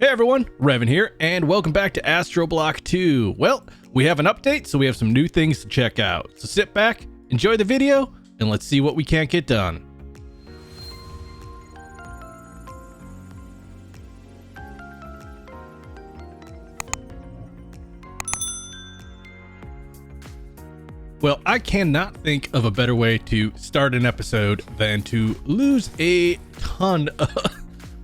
Hey everyone, Revan here, and welcome back to AstroBlock 2. Well, we have an update, so we have some new things to check out. So sit back, enjoy the video, and let's see what we can't get done. Well, I cannot think of a better way to start an episode than to lose a ton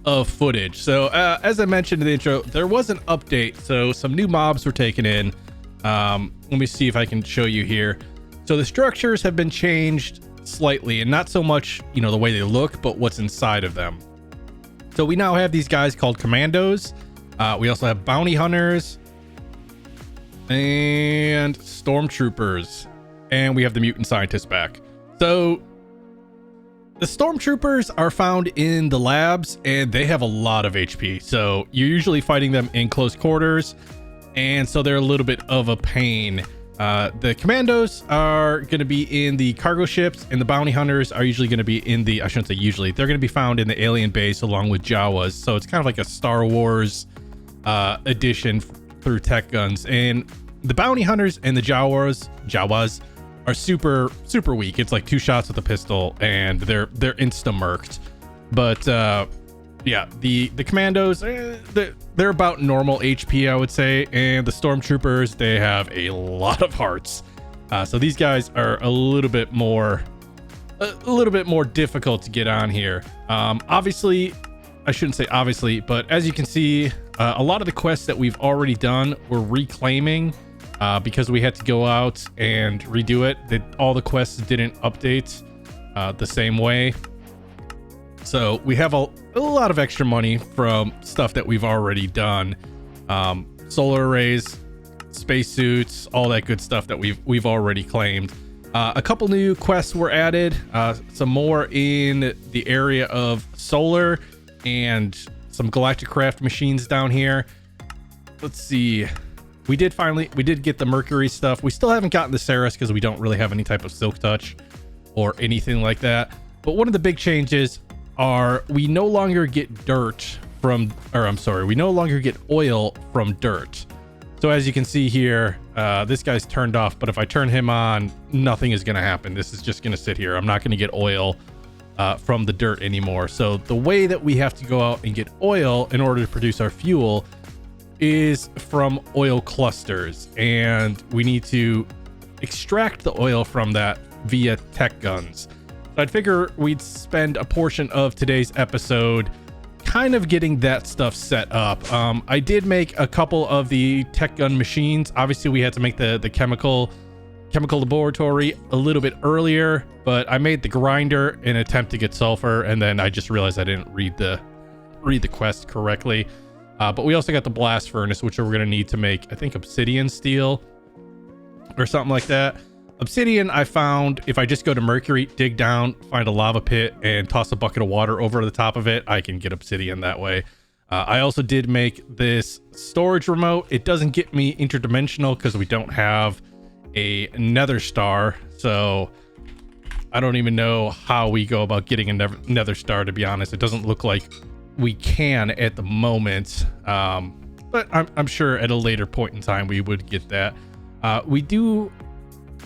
of footage. So as I mentioned in the intro, there was an update, so some new mobs were taken in. Let me see if I can show you here. So the structures have been changed slightly, and not so much, you know, the way they look, but what's inside of them. So we now have these guys called commandos. We also have bounty hunters and stormtroopers, and we have the mutant scientists back. So the stormtroopers are found in the labs, and they have a lot of HP. So you're usually fighting them in close quarters, and so they're a little bit of a pain. The commandos are going to be in the cargo ships, and the bounty hunters are usually going to be in the, I shouldn't say usually, they're going to be found in the alien base along with Jawas. So it's kind of like a Star Wars edition through tech guns. And the bounty hunters and the Jawas are super weak. It's like 2 shots with a pistol and they're insta-murked. But yeah, the commandos, they're about normal HP, I would say, and the stormtroopers, they have a lot of hearts. So these guys are a little bit more difficult to get on here. Obviously, I shouldn't say obviously, but as you can see, a lot of the quests that we've already done, we're reclaiming. Because we had to go out and redo it. All the quests didn't update the same way. So we have a lot of extra money from stuff that we've already done. Solar arrays, spacesuits, all that good stuff that we've already claimed. A couple new quests were added. Some more in the area of solar and some galactic craft machines down here. Let's see. We did get the Mercury stuff. We still haven't gotten the Ceres because we don't really have any type of silk touch or anything like that. But one of the big changes are we no longer get we no longer get oil from dirt. So as you can see here, this guy's turned off, but if I turn him on, nothing is going to happen. This is just going to sit here. I'm not going to get oil from the dirt anymore. So the way that we have to go out and get oil in order to produce our fuel is from oil clusters, and we need to extract the oil from that via tech guns. So I'd figure we'd spend a portion of today's episode kind of getting that stuff set up. I did make a couple of the tech gun machines. Obviously we had to make the chemical laboratory a little bit earlier, but I made the grinder in an attempt to get sulfur, and then I just realized I didn't read the quest correctly. But we also got the blast furnace, which we're going to need to make, I think, obsidian steel or something like that. Obsidian, I found if I just go to Mercury, dig down, find a lava pit, and toss a bucket of water over the top of it, I can get obsidian that way. I also did make this storage remote. It doesn't get me interdimensional because we don't have a nether star. So I don't even know how we go about getting a nether star, to be honest. It doesn't look like we can at the moment, but I'm sure at a later point in time we would get that. I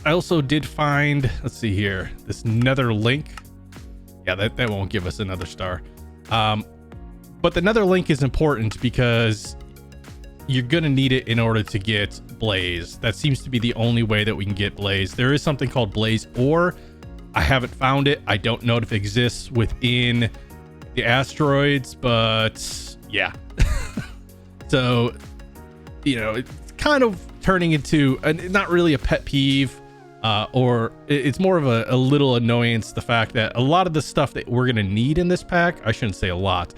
also did find, let's see here, this nether link. Yeah, that won't give us another star. But the nether link is important because you're gonna need it in order to get blaze. That seems to be the only way that we can get blaze. There is something called blaze ore. I haven't found it. I don't know if it exists within the asteroids, but yeah. So, you know, it's kind of turning into not really a pet peeve, or it's more of a little annoyance, the fact that a lot of the stuff that we're going to need in this pack, I shouldn't say a lot,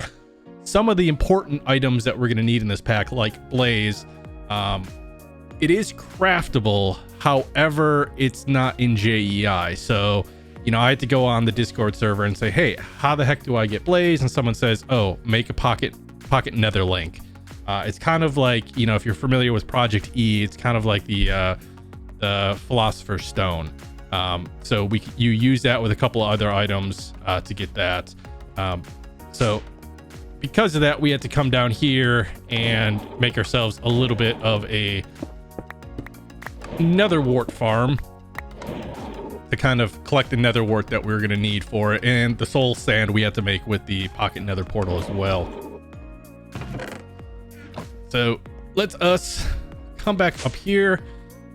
some of the important items that we're going to need in this pack, like blaze, it is craftable. However, it's not in JEI. So, you know, I had to go on the Discord server and say, hey, how the heck do I get blaze? And someone says, oh, make a pocket nether link. It's kind of like, you know, if you're familiar with Project E, it's kind of like the Philosopher's Stone. So you use that with a couple of other items to get that. So because of that, we had to come down here and make ourselves a little bit of a nether wart farm to kind of collect the nether wart that we were going to need for it, and the soul sand we had to make with the pocket nether portal as well. So let's us come back up here,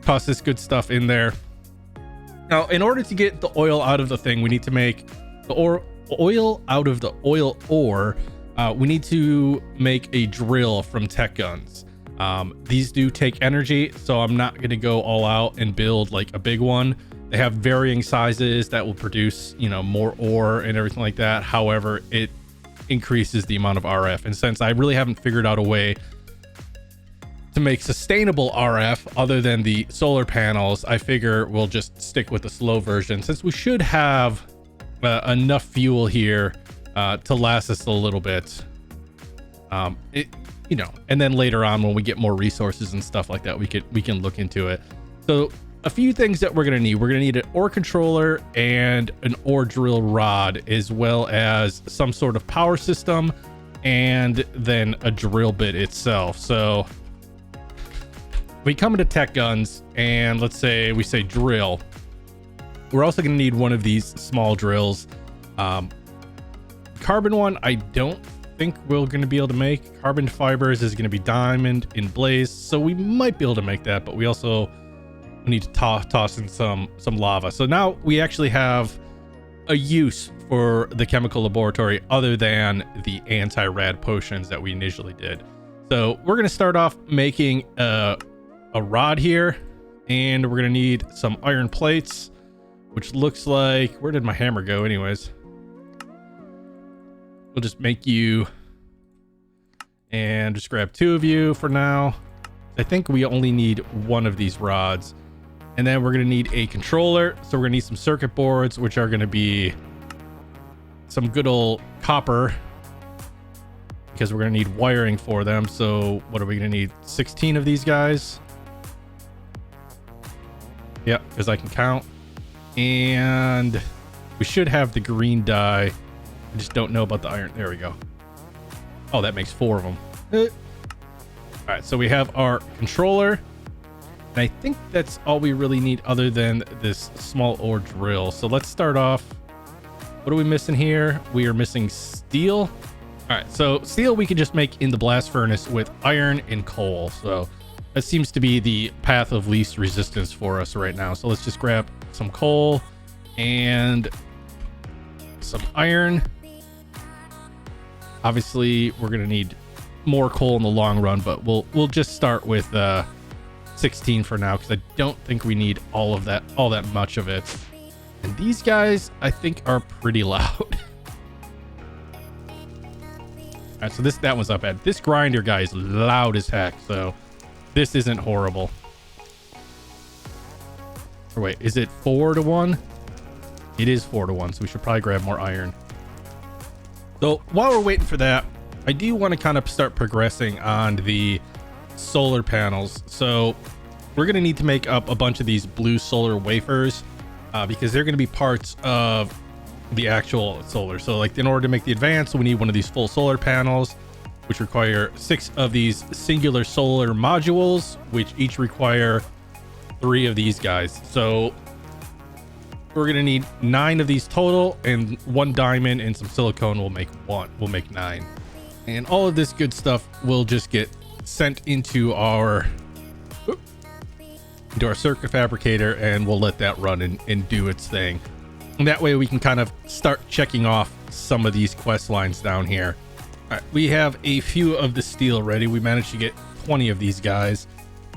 toss this good stuff in there. Now, in order to get the oil out of the thing, we need to make the oil out of the oil ore. We need to make a drill from tech guns. These do take energy, so I'm not going to go all out and build like a big one. They have varying sizes that will produce, you know, more ore and everything like that. However, it increases the amount of RF. And since I really haven't figured out a way to make sustainable RF other than the solar panels, I figure we'll just stick with the slow version, since we should have enough fuel here to last us a little bit. You know, and then later on when we get more resources and stuff like that, we can look into it. So a few things that we're going to need. We're going to need an ore controller and an ore drill rod, as well as some sort of power system, and then a drill bit itself. So we come into tech guns, and let's say we say drill. We're also going to need one of these small drills. Carbon one, I don't think we're going to be able to make. Carbon fibers is going to be diamond in blaze, so we might be able to make that, but we also need to toss in some lava. So now we actually have a use for the chemical laboratory other than the anti-rad potions that we initially did. So we're going to start off making a rod here, and we're going to need some iron plates, which looks like, where did my hammer go anyways? We'll just make you, and just grab 2 of you for now. I think we only need 1 of these rods. And then we're going to need a controller. So we're going to need some circuit boards, which are going to be some good old copper, because we're going to need wiring for them. So what are we going to need? 16 of these guys. Yep, because I can count. And we should have the green dye. I just don't know about the iron. There we go. Oh, that makes 4 of them. All right, so we have our controller. And I think that's all we really need other than this small ore drill. So let's start off. What are we missing here? We are missing steel. All right, so steel we can just make in the blast furnace with iron and coal. So that seems to be the path of least resistance for us right now. So let's just grab some coal and some iron. Obviously, we're going to need more coal in the long run, but we'll just start with 16 for now, because I don't think we need all that much of it. And these guys I think are pretty loud. All right, so that one's not bad. This grinder guy is loud as heck, so this isn't horrible. Or wait, is it 4-to-1? It is 4-to-1, so we should probably grab more iron. So while we're waiting for that, I do want to kind of start progressing on the solar panels. So we're going to need to make up a bunch of these blue solar wafers, because they're going to be parts of the actual solar. So like in order to make the advance, we need one of these full solar panels, which require 6 of these singular solar modules, which each require 3 of these guys. So we're going to need 9 of these total, and 1 diamond and some silicone will make 9. And all of this good stuff will just get sent into our circuit fabricator, and we'll let that run and do its thing. And that way we can kind of start checking off some of these quest lines down here. All right, we have a few of the steel ready. We managed to get 20 of these guys.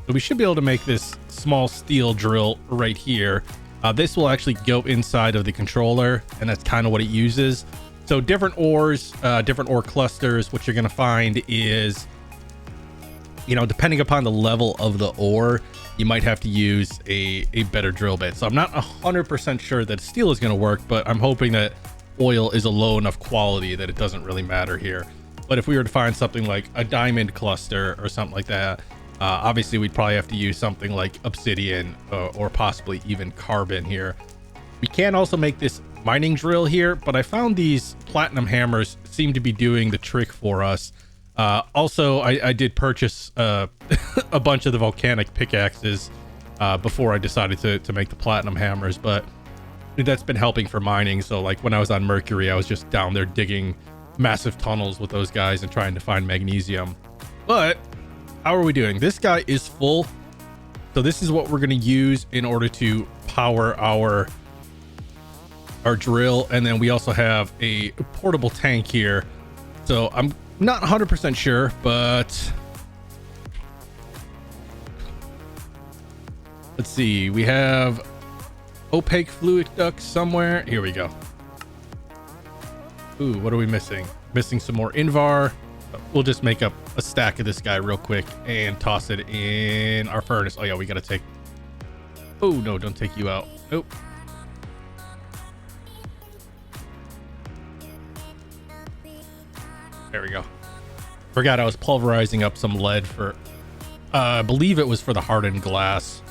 So we should be able to make this small steel drill right here. This will actually go inside of the controller, and that's kind of what it uses. So different ores, different ore clusters, what you're going to find is, you know, depending upon the level of the ore, you might have to use a better drill bit. So I'm not 100% sure that steel is going to work, but I'm hoping that oil is a low enough quality that it doesn't really matter here. But if we were to find something like a diamond cluster or something like that, obviously we'd probably have to use something like obsidian or possibly even carbon here. We can also make this mining drill here, but I found these platinum hammers seem to be doing the trick for us. Also, I did purchase a bunch of the volcanic pickaxes before I decided to make the platinum hammers, but that's been helping for mining. So like when I was on Mercury, I was just down there digging massive tunnels with those guys and trying to find magnesium. But how are we doing? This guy is full. So this is what we're going to use in order to power our drill. And then we also have a portable tank here. So I'm not 100% sure, but let's see. We have opaque fluid ducts somewhere. Here we go. Ooh, what are we missing? Missing some more Invar. We'll just make up a stack of this guy real quick and toss it in our furnace. Oh yeah, we gotta take... Oh no, don't take you out. Nope. There we go. Forgot I was pulverizing up some lead for... I believe it was for the hardened glass.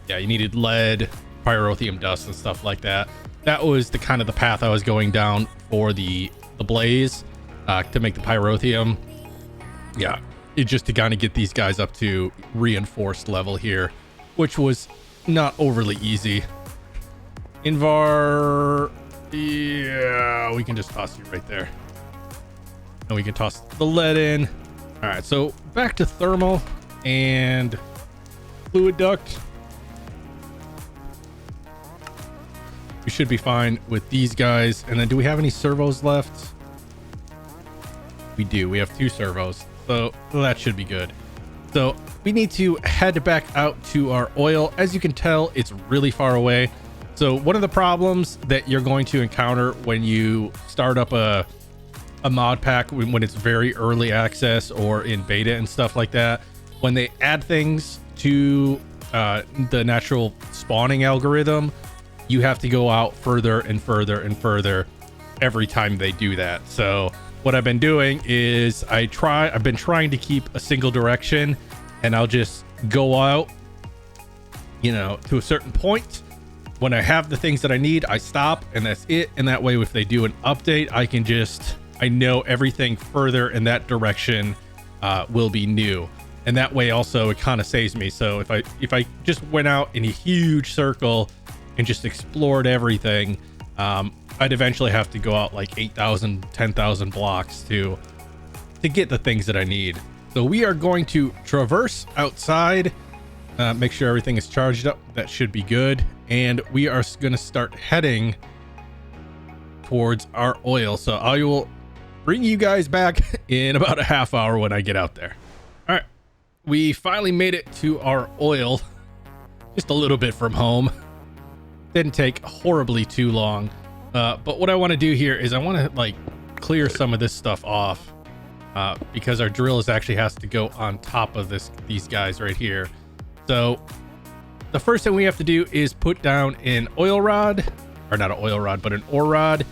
Yeah, you needed lead, pyrotheum dust, and stuff like that. That was the kind of the path I was going down for the blaze to make the pyrotheum. Yeah, it just to kind of get these guys up to reinforced level here, which was not overly easy. Invar, yeah, we can just toss you right there. And we can toss the lead in. All right, so back to thermal and fluid duct. We should be fine with these guys. And then do we have any servos left? We do. We have 2 servos. So that should be good. So we need to head back out to our oil. As you can tell, it's really far away. So one of the problems that you're going to encounter when you start up a mod pack, when it's very early access or in beta and stuff like that, when they add things to the natural spawning algorithm, you have to go out further and further and further every time they do that. So what I've been doing is I've been trying to keep a single direction, and I'll just go out, you know, to a certain point. When I have the things that I need, I stop, and that's it. And that way, if they do an update, I know everything further in that direction will be new. And that way also it kind of saves me. So if I just went out in a huge circle and just explored everything, I'd eventually have to go out like 8,000, 10,000 blocks to get the things that I need. So we are going to traverse outside, make sure everything is charged up. That should be good. And we are going to start heading towards our oil. So I will bring you guys back in about a half hour when I get out there. All right. We finally made it to our oil, just a little bit from home. Didn't take horribly too long. But what I want to do here is I want to like clear some of this stuff off because our drill actually has to go on top of these guys right here. So the first thing we have to do is put down an oil rod, or not an oil rod, but an ore rod.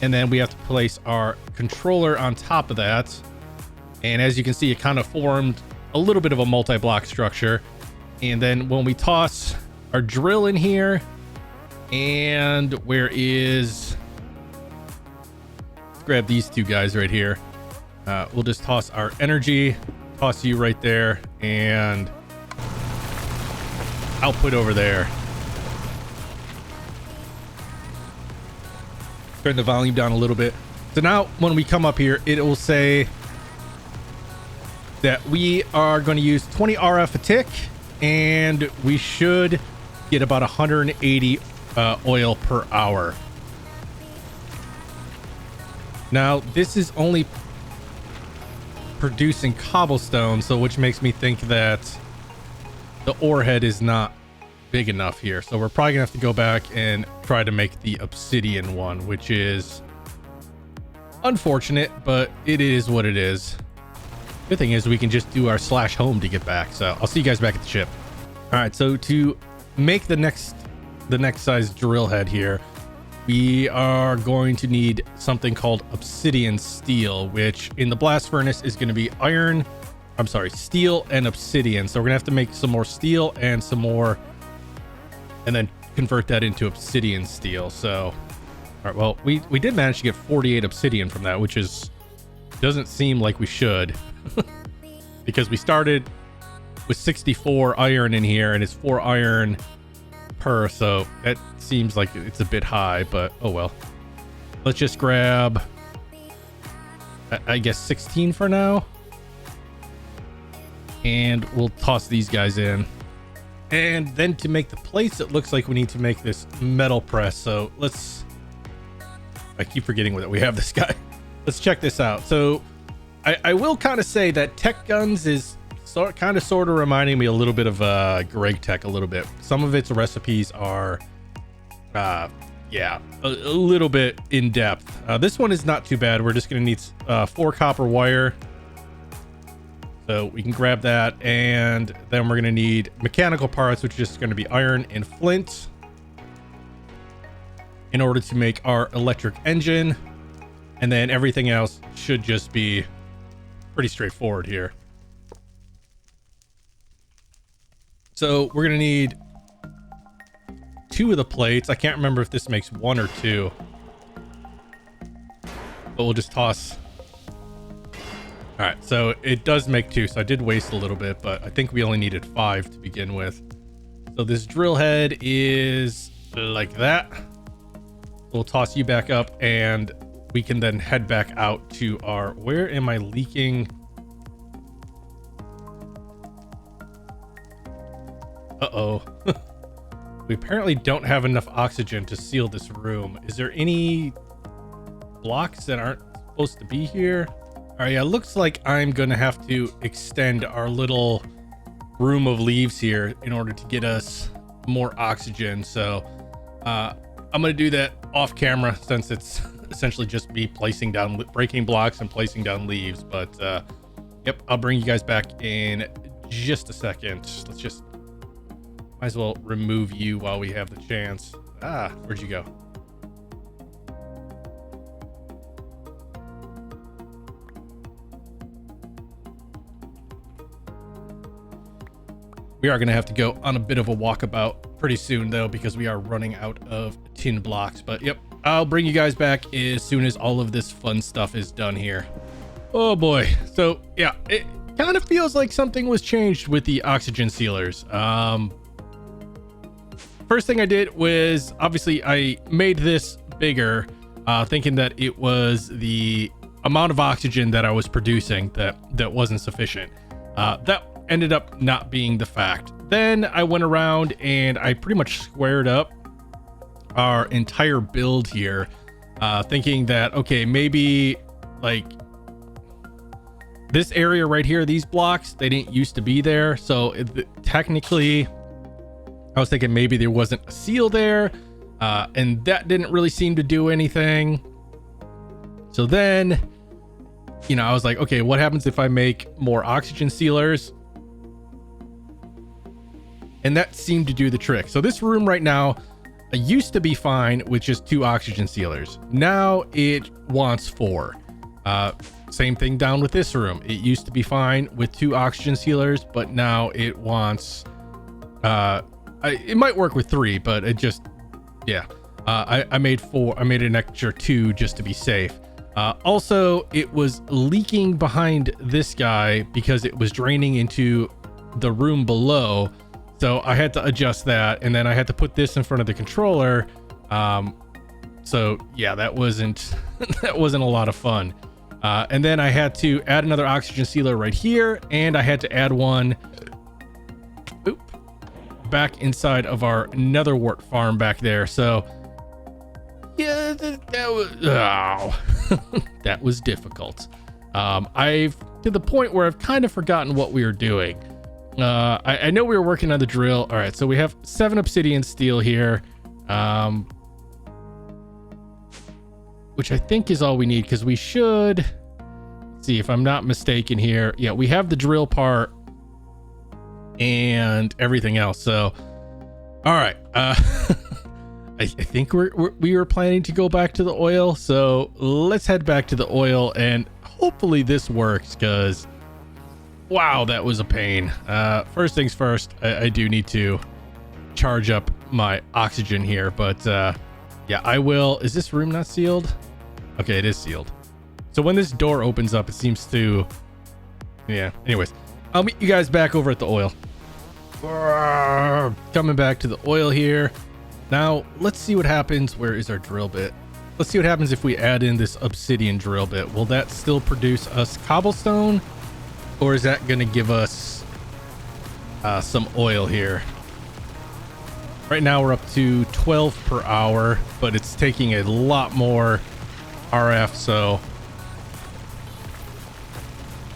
And then we have to place our controller on top of that. And as you can see, it kind of formed a little bit of a multi-block structure. And then when we toss our drill in here, and let's grab these 2 guys right here. We'll just toss our energy, toss you right there, and output over there. Turn the volume down a little bit. So now when we come up here, it will say that we are going to use 20 RF a tick, and we should get about 180 oil per hour. Now this is only producing cobblestone, so which makes me think that the ore head is not big enough here. So we're probably gonna have to go back and try to make the obsidian one, which is unfortunate, but it is what it is. Good thing is we can just do our /home to get back. So I'll see you guys back at the ship. All right, so to make the next size drill head here, we are going to need something called obsidian steel, which in the blast furnace is going to be steel and obsidian. So we're gonna have to make some more steel and some more, and then convert that into obsidian steel. So All right, well, we did manage to get 48 obsidian from that, which doesn't seem like we should. Because we started with 64 iron in here, and it's 4 iron per, so that seems like it's a bit high, but oh well. Let's just grab, I guess, 16 for now. And we'll toss these guys in. And then to make the plates, it looks like we need to make this metal press. So let's, I keep forgetting that we have this guy. Let's check this out. So I will kind of say that Tech Guns is sort of reminding me a little bit of Greg Tech a little bit. Some of its recipes are, yeah, a little bit in depth. This one is not too bad. We're just going to need 4 copper wire. So we can grab that, and then we're going to need mechanical parts, which is just going to be iron and flint in order to make our electric engine. And then everything else should just be pretty straightforward here. So we're going to need 2 of the plates. I can't remember if this makes 1 or 2, but we'll just toss. All right, so it does make 2, so I did waste a little bit, but I think we only needed 5 to begin with. So this drill head is like that. We'll toss you back up, and we can then head back out to our, where am I leaking? Uh-oh. We apparently don't have enough oxygen to seal this room. Is there any blocks that aren't supposed to be here? All right, yeah, looks like I'm gonna have to extend our little room of leaves here in order to get us more oxygen. So I'm gonna do that off camera, since it's essentially just me breaking blocks and placing down leaves. But yep, I'll bring you guys back in just a second. Let's just, might as well remove you while we have the chance. Where'd you go? We are going to have to go on a bit of a walkabout pretty soon, though, because we are running out of tin blocks. But yep, I'll bring you guys back as soon as all of this fun stuff is done here. Oh boy. So yeah, it kind of feels like something was changed with the oxygen sealers. First thing I did was, obviously, I made this bigger, thinking that it was the amount of oxygen that I was producing that wasn't sufficient. That ended up not being the fact. Then I went around and I pretty much squared up our entire build here, thinking that, okay, maybe like this area right here, these blocks, they didn't used to be there. So technically, I was thinking maybe there wasn't a seal there, and that didn't really seem to do anything. So then, you know, I was like, okay, what happens if I make more oxygen sealers? And that seemed to do the trick. So this room right now used to be fine with just 2 oxygen sealers. Now it wants 4. Same thing down with this room. It used to be fine with 2 oxygen sealers, but now it wants, it might work with 3, but it just, yeah. I made 4. I made an extra 2 just to be safe. Also, it was leaking behind this guy because it was draining into the room below. So I had to adjust that, and then I had to put this in front of the controller. So yeah, that wasn't that wasn't a lot of fun. And then I had to add another oxygen sealer right here, and I had to add one back inside of our nether wart farm back there. So yeah, that was that was difficult. I've to the point where I've kind of forgotten what we were doing. I know we were working on the drill. All right, so we have 7 obsidian steel here, which I think is all we need, because we should see, if I'm not mistaken here. Yeah, we have the drill part and everything else. So, all right. I think we were planning to go back to the oil. So let's head back to the oil, and hopefully this works, because wow, that was a pain. First things first, I do need to charge up my oxygen here, but yeah, Yeah, I will. Is this room not sealed? Okay, it is sealed. So when this door opens up, it seems to... Yeah, anyways. I'll meet you guys back over at the oil. Coming back to the oil here. Now, let's see what happens. Where is our drill bit? Let's see what happens if we add in this obsidian drill bit. Will that still produce us cobblestone? Or is that going to give us some oil here? Right now we're up to 12 per hour, but it's taking a lot more RF, so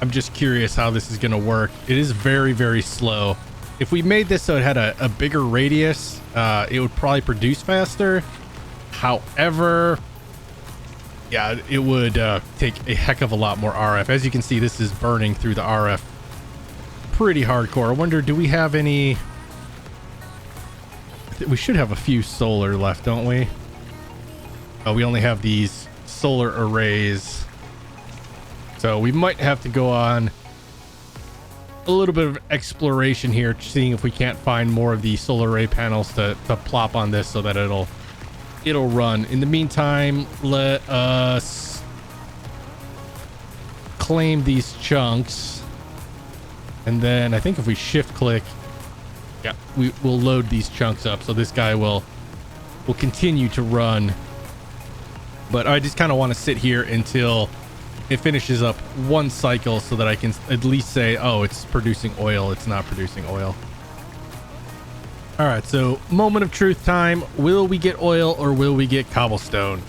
I'm just curious how this is going to work. It is very, very slow. If we made this so it had a bigger radius, it would probably produce faster. However, yeah, it would take a heck of a lot more RF. As you can see, this is burning through the RF pretty hardcore. I wonder, do we have any... We should have a few solar left, don't we? Oh, we only have these solar arrays. So we might have to go on a little bit of exploration here, seeing if we can't find more of the solar array panels to plop on this so that it'll run. In the meantime, let us claim these chunks. And then I think if we shift click, yeah, we'll load these chunks up. So this guy will continue to run. But I just kind of want to sit here until it finishes up one cycle so that I can at least say, oh, it's producing oil. It's not producing oil. All right, so moment of truth time. Will we get oil or will we get cobblestone?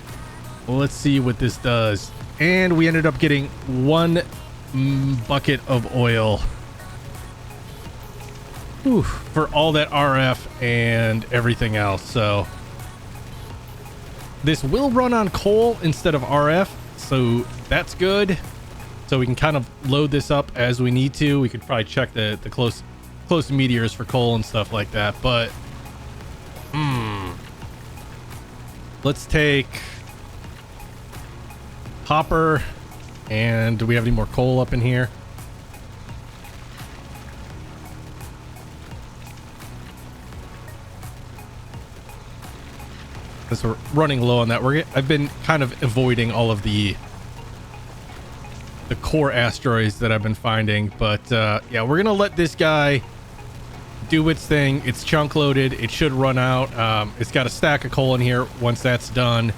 Well, let's see what this does. And we ended up getting 1 bucket of oil. Whew, for all that RF and everything else. So this will run on coal instead of RF. So that's good. So we can kind of load this up as we need to. We could probably check the close meteors for coal and stuff like that, but let's take copper. And do we have any more coal up in here? Because we're running low on that. I've been kind of avoiding all of the core asteroids that I've been finding, but yeah, we're gonna let this guy do its thing. It's chunk loaded. It should run out. It's got a stack of coal in here. Once that's done,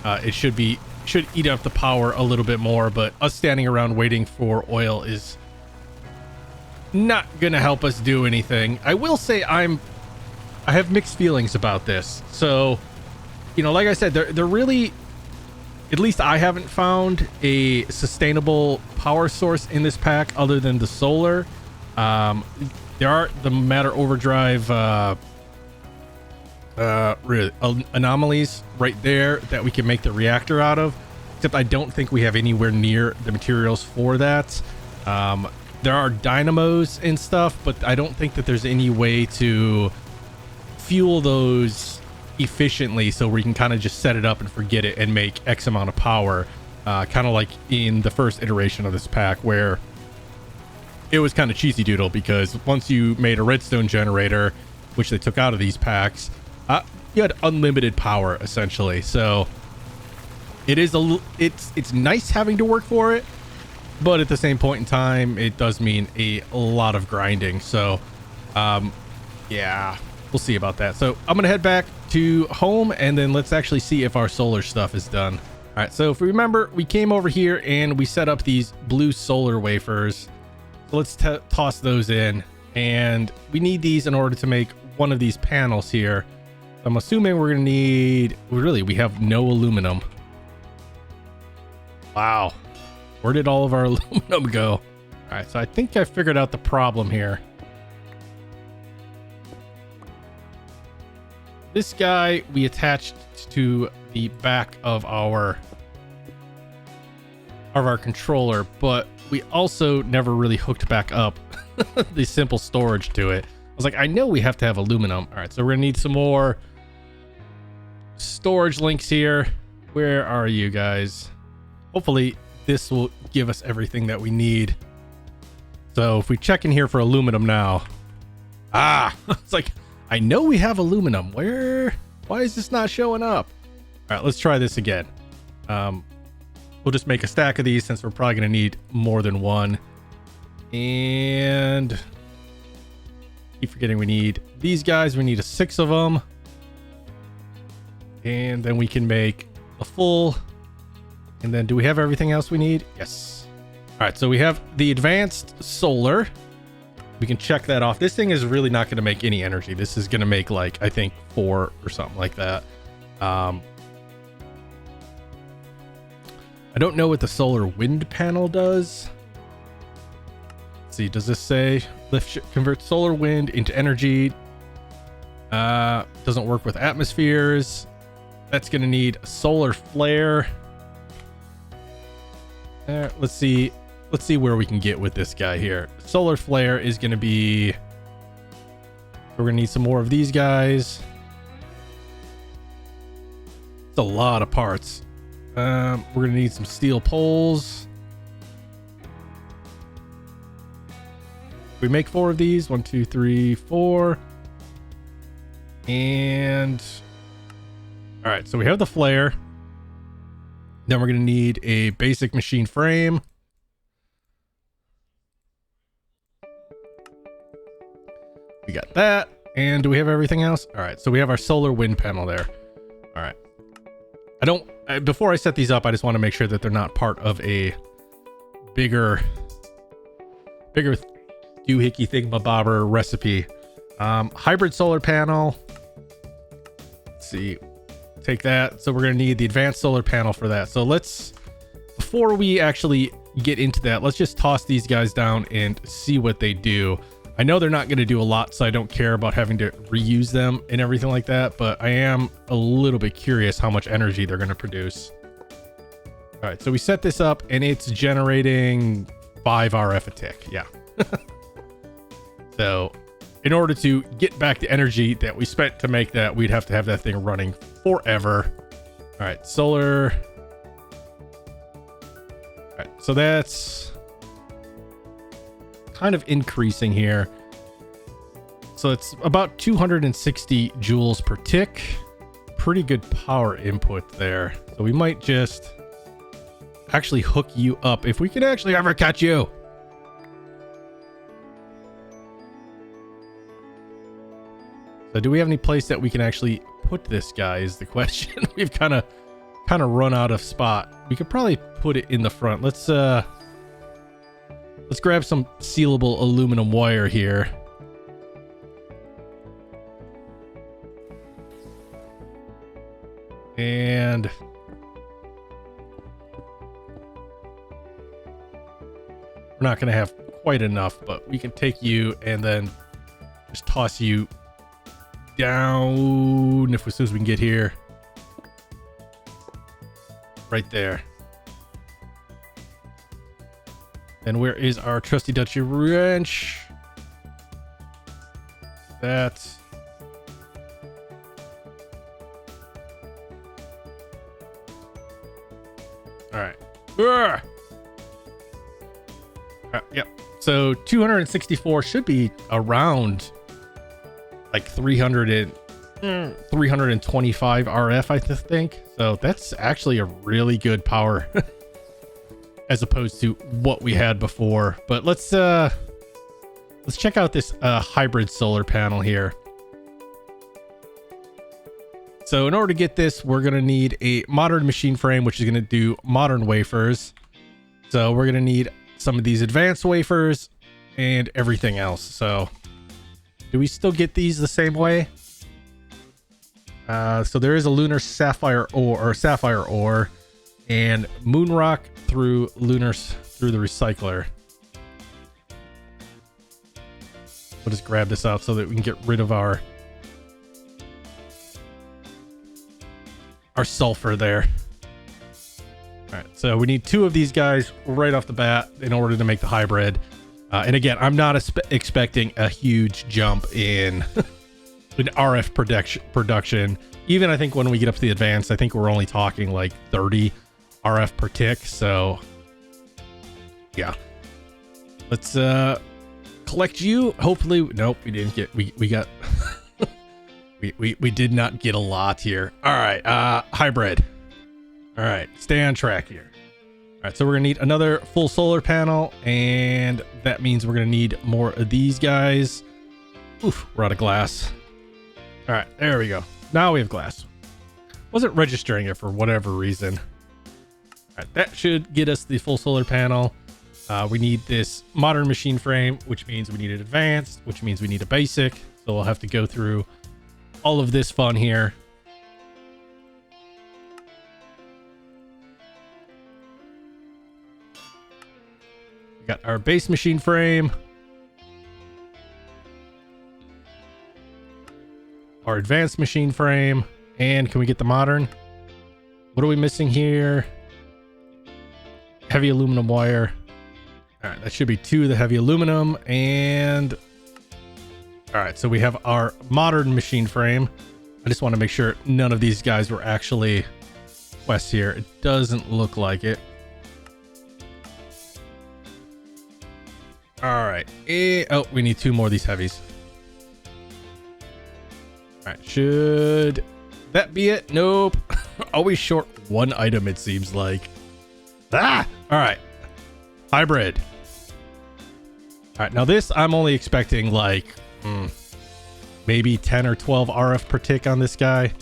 it should eat up the power a little bit more, but us standing around waiting for oil is not gonna help us do anything. I will say I have mixed feelings about this. So, you know, like I said, they're really, at least I haven't found a sustainable power source in this pack other than the solar. There are the matter overdrive anomalies right there that we can make the reactor out of, except I don't think we have anywhere near the materials for that. There are dynamos and stuff, but I don't think that there's any way to fuel those efficiently so we can kind of just set it up and forget it and make X amount of power, kind of like in the first iteration of this pack, where it was kind of cheesy doodle, because once you made a redstone generator, which they took out of these packs, you had unlimited power essentially. So it is it's nice having to work for it, but at the same point in time, it does mean a lot of grinding. So yeah, we'll see about that. So I'm gonna head back to home, and then let's actually see if our solar stuff is done. All right, so if we remember, we came over here and we set up these blue solar wafers. So let's toss those in, and we need these in order to make one of these panels here. I'm assuming we're gonna need, we have no aluminum. Wow, where did all of our aluminum go? All right, so I think I figured out the problem here. This guy we attached to the back of our controller, but we also never really hooked back up the simple storage to it. I was like, I know we have to have aluminum. All right, so we're gonna need some more storage links here. Where are you guys? Hopefully this will give us everything that we need. So if we check in here for aluminum now, it's like, I know we have aluminum. Why is this not showing up? right, let's try this again. We'll just make a stack of these since we're probably going to need more than one. And keep forgetting we need these guys. We need 6 of them. And then we can make a full. And then do we have everything else we need? Yes. All right, so we have the advanced solar. We can check that off. This thing is really not going to make any energy. This is going to make like, I think 4 or something like that. I don't know what the solar wind panel does. Let's see, does this say convert solar wind into energy? Doesn't work with atmospheres. That's going to need a solar flare. Let's see where we can get with this guy here. Solar flare is going to be, we're going to need some more of these guys. It's a lot of parts. We're going to need some steel poles. We make 4 of these. 1, 2, 3, 4. And all right, so we have the flare. Then we're going to need a basic machine frame. We got that. And do we have everything else? All right, so we have our solar wind panel there. All right. Before I set these up, I just want to make sure that they're not part of a bigger doohickey thingamabobber recipe. Hybrid solar panel. Let's see. Take that. So we're going to need the advanced solar panel for that. So before we actually get into that, let's just toss these guys down and see what they do. I know they're not going to do a lot, so I don't care about having to reuse them and everything like that, but I am a little bit curious how much energy they're going to produce. All right, so we set this up and it's generating 5 RF a tick. Yeah. So in order to get back the energy that we spent to make that, we'd have to have that thing running forever. All right, solar. All right, so that's kind of increasing here. So it's about 260 joules per tick. Pretty good power input there. So we might just actually hook you up if we can actually ever catch you. So do we have any place that we can actually put this guy is the question. We've kind of run out of spot. We could probably put it in the front. Let's grab some sealable aluminum wire here. And we're not going to have quite enough, but we can take you and then just toss you down as soon as we can get here. Right there. And where is our trusty Dutchy wrench? That's all right. Yep. So 264 should be around like 325 RF, I think. So that's actually a really good power as opposed to what we had before. But let's check out this hybrid solar panel here. So in order to get this, we're going to need a modern machine frame, which is going to do modern wafers. So we're going to need some of these advanced wafers and everything else. So do we still get these the same way? So there is a lunar sapphire ore and moon rock through the recycler. We'll just grab this out so that we can get rid of our sulfur there. All right, so we need 2 of these guys right off the bat in order to make the hybrid. And again, I'm not expecting a huge jump in RF production. Even I think when we get up to the advanced, I think we're only talking like 30 RF per tick. So yeah, let's collect you. Hopefully, nope, we didn't get. We got We did not get a lot here. All right, hybrid. All right, stay on track here. All right, so we're gonna need another full solar panel, and that means we're gonna need more of these guys. Oof, we're out of glass. All right, there we go. Now we have glass. Wasn't registering it for whatever reason. All right, that should get us the full solar panel. We need this modern machine frame, which means we need an advanced, which means we need a basic. So we'll have to go through all of this fun here. We got our base machine frame, our advanced machine frame, and can we get the modern? What are we missing here? Heavy aluminum wire. All right, that should be 2 of the heavy aluminum. And all right, so we have our modern machine frame. I just want to make sure none of these guys were actually quests here. It doesn't look like it. All right. Oh, we need 2 more of these heavies. All right, should that be it? Nope. Always short 1 item, it seems like. All right. Hybrid. All right, now this I'm only expecting like maybe 10 or 12 RF per tick on this guy.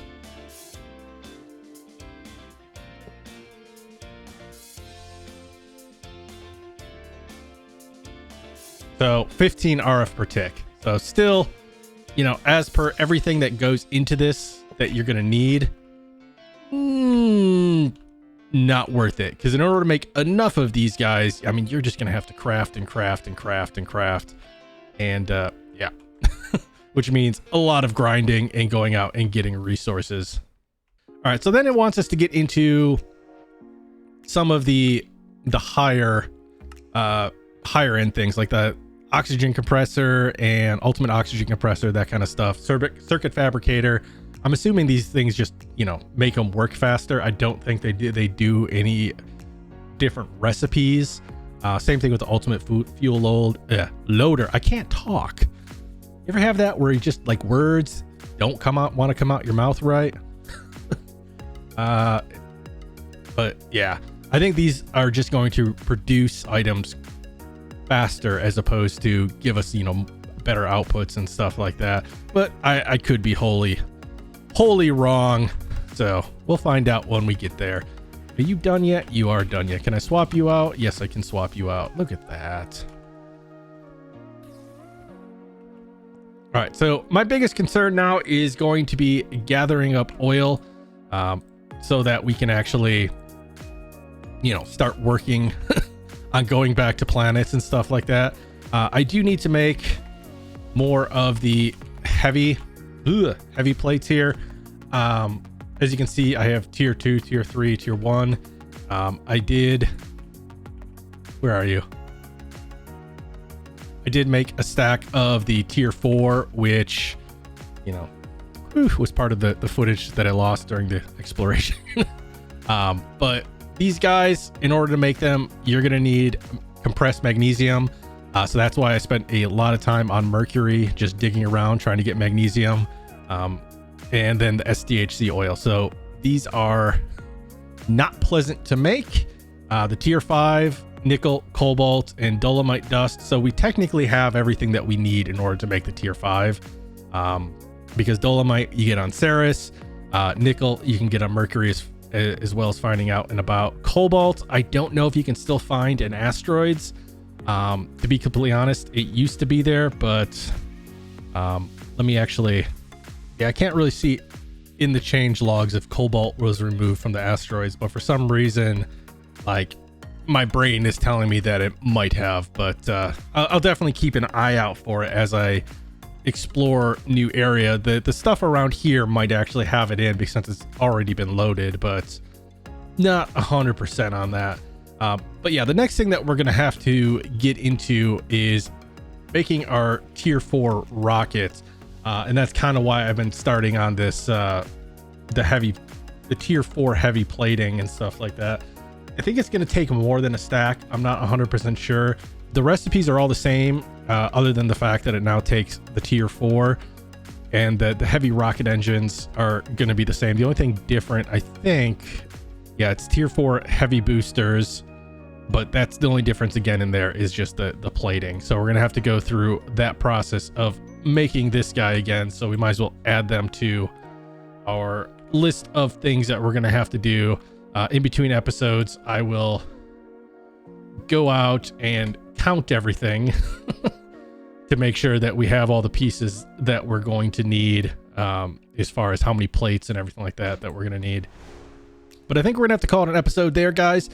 So 15 RF per tick. So still, you know, as per everything that goes into this that you're going to need, not worth it. Because in order to make enough of these guys, I mean, you're just going to have to craft and craft and craft and craft. And yeah, which means a lot of grinding and going out and getting resources. All right, so then it wants us to get into some of the higher end things like the oxygen compressor and ultimate oxygen compressor, that kind of stuff. Circuit fabricator. I'm assuming these things just, you know, make them work faster. I don't think they do any different recipes. Same thing with the ultimate fuel loader. I can't talk. You ever have that where you just like words don't want to come out your mouth right? But yeah, I think these are just going to produce items faster as opposed to give us, you know, better outputs and stuff like that. But I could be wholly wrong. So we'll find out when we get there. Are you done yet? You are done yet. Can I swap you out? Yes, I can swap you out. Look at that. All right, so my biggest concern now is going to be gathering up oil so that we can actually, you know, start working on going back to planets and stuff like that. I do need to make more of the heavy plates here. As you can see, I have tier 2, tier 3, tier 1. Where are you? I did make a stack of the tier 4, which, you know, was part of the footage that I lost during the exploration. But these guys, in order to make them, you're going to need compressed magnesium. So that's why I spent a lot of time on mercury, just digging around, trying to get magnesium. And then the SDHC oil. So these are not pleasant to make. The tier 5, nickel, cobalt, and dolomite dust. So we technically have everything that we need in order to make the tier 5. Because dolomite you get on Ceres, nickel you can get on Mercury, as well as finding out and about cobalt. I don't know if you can still find in asteroids. To be completely honest, it used to be there, but let me actually, I can't really see in the change logs if cobalt was removed from the asteroids, but for some reason, like, my brain is telling me that it might have. But I'll definitely keep an eye out for it as I explore new area. The stuff around here might actually have it in, because since it's already been loaded, but not 100% on that. But yeah, the next thing that we're gonna have to get into is making our tier 4 rocket, and that's kind of why I've been starting on this the tier 4 heavy plating and stuff like that. I think it's going to take more than a stack. I'm not 100% sure. The recipes are all the same, other than the fact that it now takes the tier 4. and the heavy rocket engines are going to be the same. The only thing different, I think, yeah, it's tier 4 heavy boosters, but that's the only difference again in there is just the plating. So we're going to have to go through that process of making this guy again. So we might as well add them to our list of things that we're going to have to do. In between episodes, I will go out and count everything to make sure that we have all the pieces that we're going to need, as far as how many plates and everything like that we're going to need. But I think we're gonna have to call it an episode there, guys.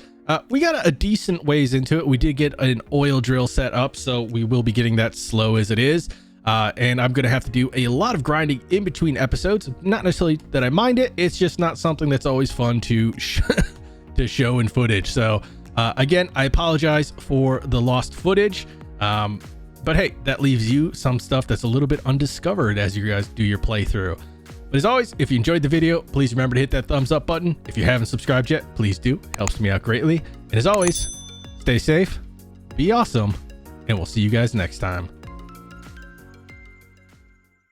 We got a decent ways into it. We did get an oil drill set up, so we will be getting that slow as it is. And I'm gonna have to do a lot of grinding in between episodes. Not necessarily that I mind it, it's just not something that's always fun to to show in footage. So again, I apologize for the lost footage. But hey, that leaves you some stuff that's a little bit undiscovered as you guys do your playthrough. But as always, if you enjoyed the video, please remember to hit that thumbs up button. If you haven't subscribed yet, please do. It helps me out greatly. And as always, stay safe, be awesome, and we'll see you guys next time.